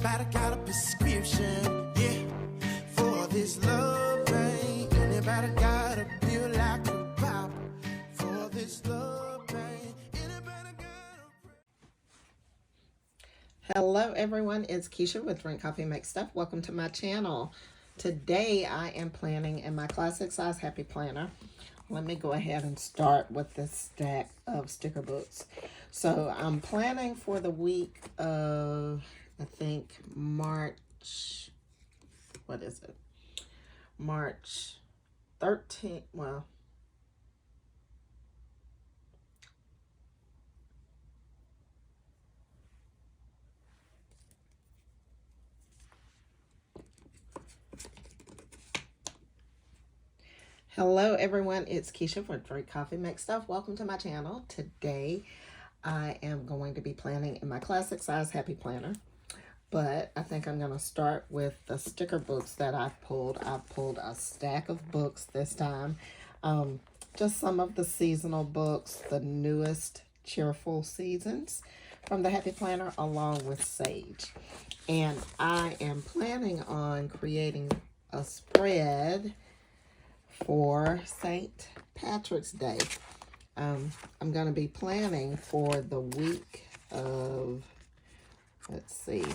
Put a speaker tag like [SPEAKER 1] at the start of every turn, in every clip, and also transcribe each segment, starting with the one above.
[SPEAKER 1] Anybody got a prescription, yeah, for this love pain? Anybody got a pill I could pop for this love pain? Anybody got a...
[SPEAKER 2] Hello everyone, it's Keisha with Drink Coffee Make Stuff. Welcome to my channel. Today I am planning in my classic size Happy Planner. Let me go ahead and start with this stack of sticker books. So I'm planning for the week of, I think, March, what is it? March 13th, well, hello everyone, it's Keisha for Drink Coffee Make Stuff. Welcome to my channel. Today I am going to be planning in my classic size Happy Planner, but I think I'm going to start with the sticker books that I've pulled. I've pulled a stack of books this time, just some of the seasonal books, the newest cheerful seasons from the Happy Planner, along with Sage. And I am planning on creating a spread for St. Patrick's Day. I'm going to be planning for the week of, let's see,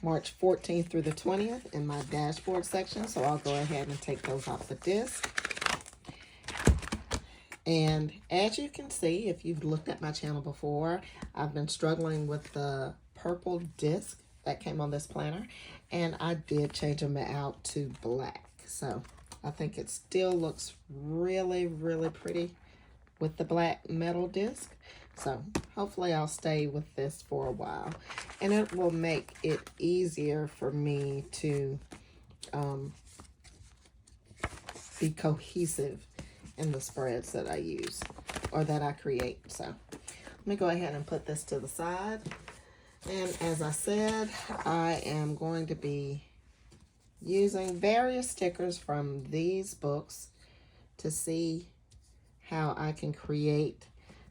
[SPEAKER 2] March 14th through the 20th in my dashboard section. So I'll go ahead and take those off the disc. And as you can see, if you've looked at my channel before, I've been struggling with the purple disc that came on this planner, and I did change them out to black. So I think it still looks really, really pretty with the black metal disc. So hopefully I'll stay with this for a while, and it will make it easier for me to be cohesive in the spreads that I use or that I create. So let me go ahead and put this to the side. And as I said, I am going to be using various stickers from these books to see how I can create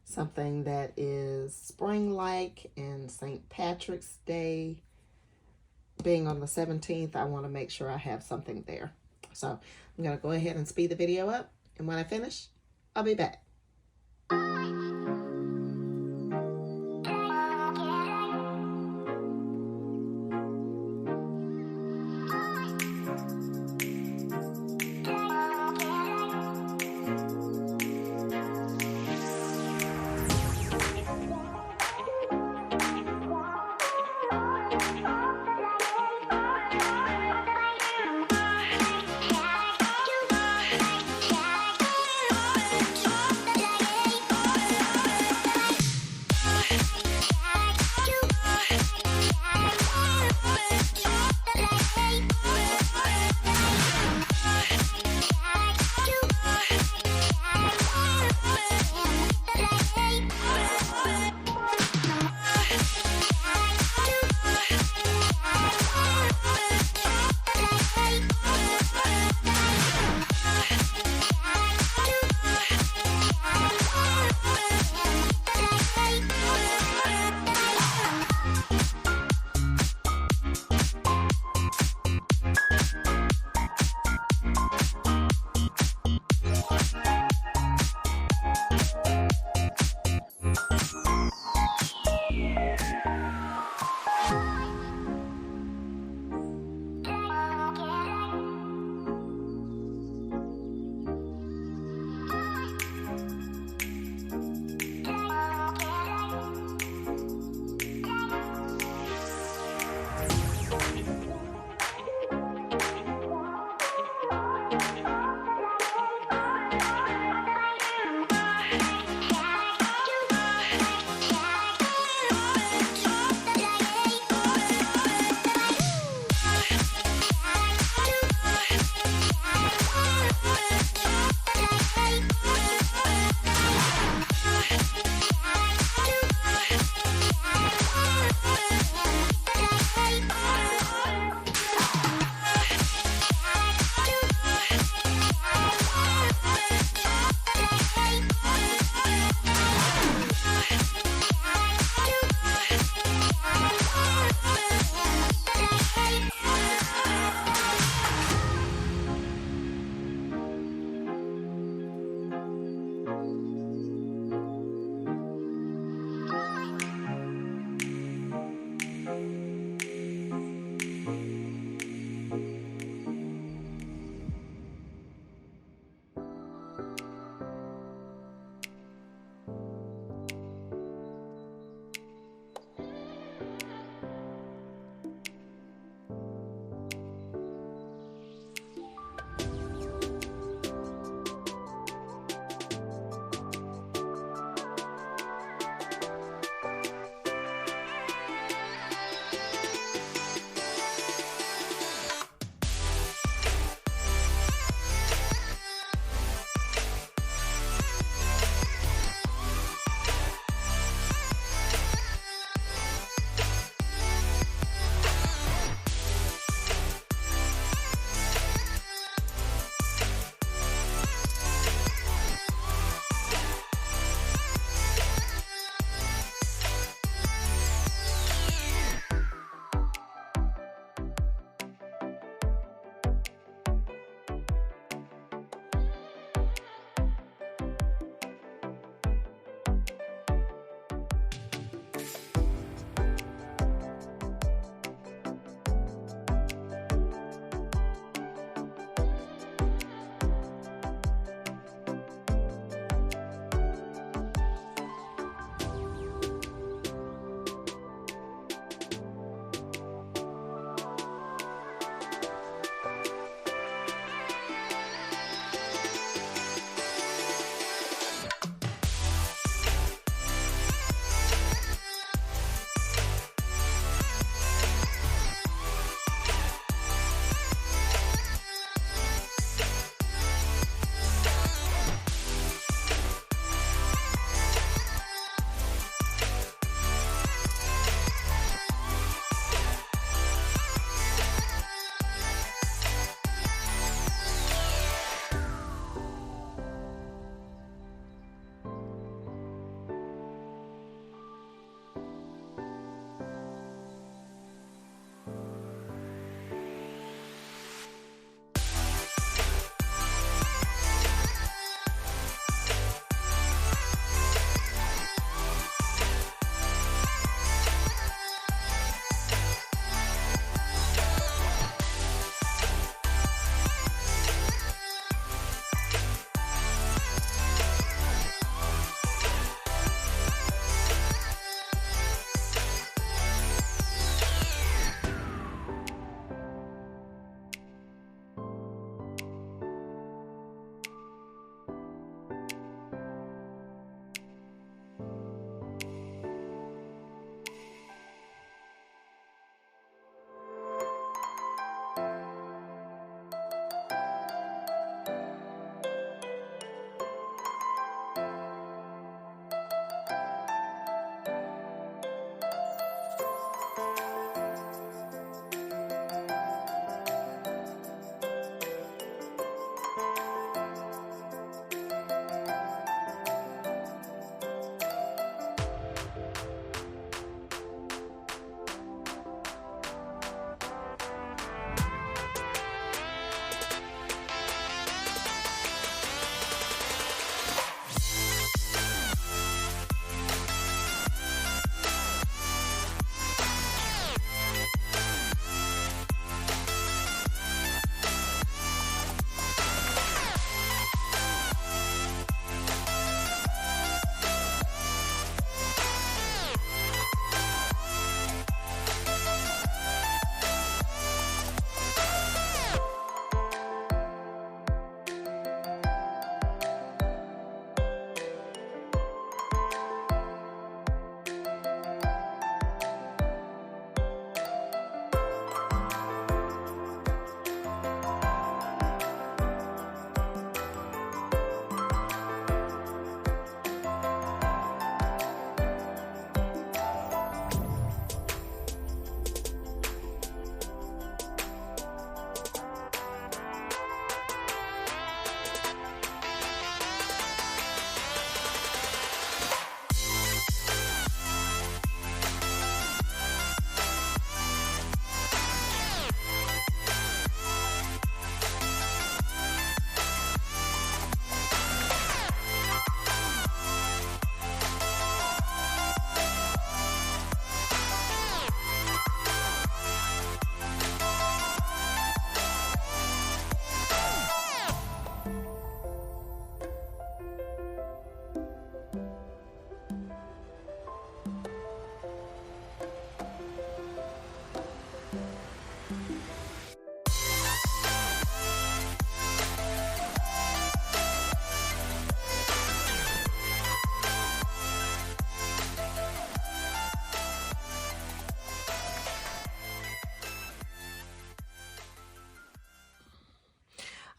[SPEAKER 2] something that is spring-like, and St. Patrick's Day being on the 17th, I want to make sure I have something there. So I'm going to go ahead and speed the video up, and when I finish, I'll be back.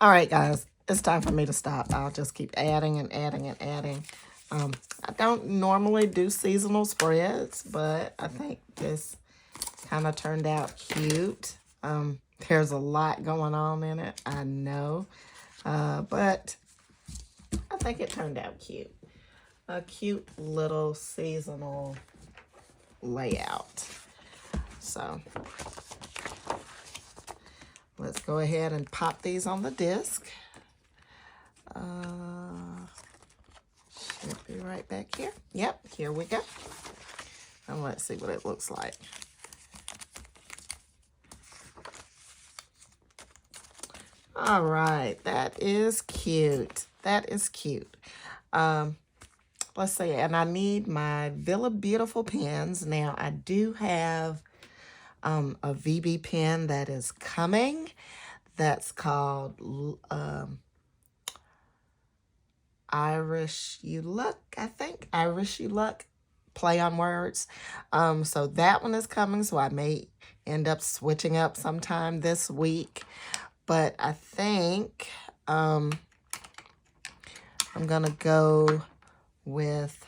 [SPEAKER 2] All right, guys, it's time for me to stop. I'll just keep adding and adding and adding. I don't normally do seasonal spreads, but I think this kind of turned out cute. There's a lot going on in it, I know, but I think it turned out cute. A cute little seasonal layout. So let's go ahead and pop these on the disc. Should be right back here. Yep, here we go. And let's see what it looks like. All right, that is cute. That is cute. Let's see, and I need my Villa Beautiful pens. Now, I do have a VB pen that is coming. That's called Irish You Luck, I think. Irish You Luck, play on words. So that one is coming, so I may end up switching up sometime this week. But I think I'm going to go with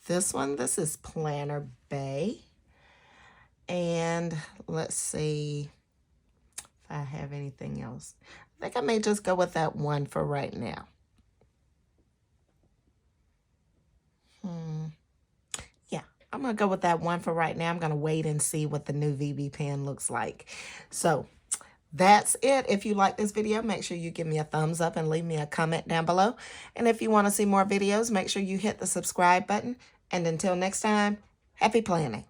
[SPEAKER 2] this one. This is Planner Bay. And let's see if I have anything else. I think I may just go with that one for right now. Yeah, I'm going to go with that one for right now. I'm going to wait and see what the new VB pen looks like. So that's it. If you like this video, make sure you give me a thumbs up and leave me a comment down below. And if you want to see more videos, make sure you hit the subscribe button. And until next time, happy planning.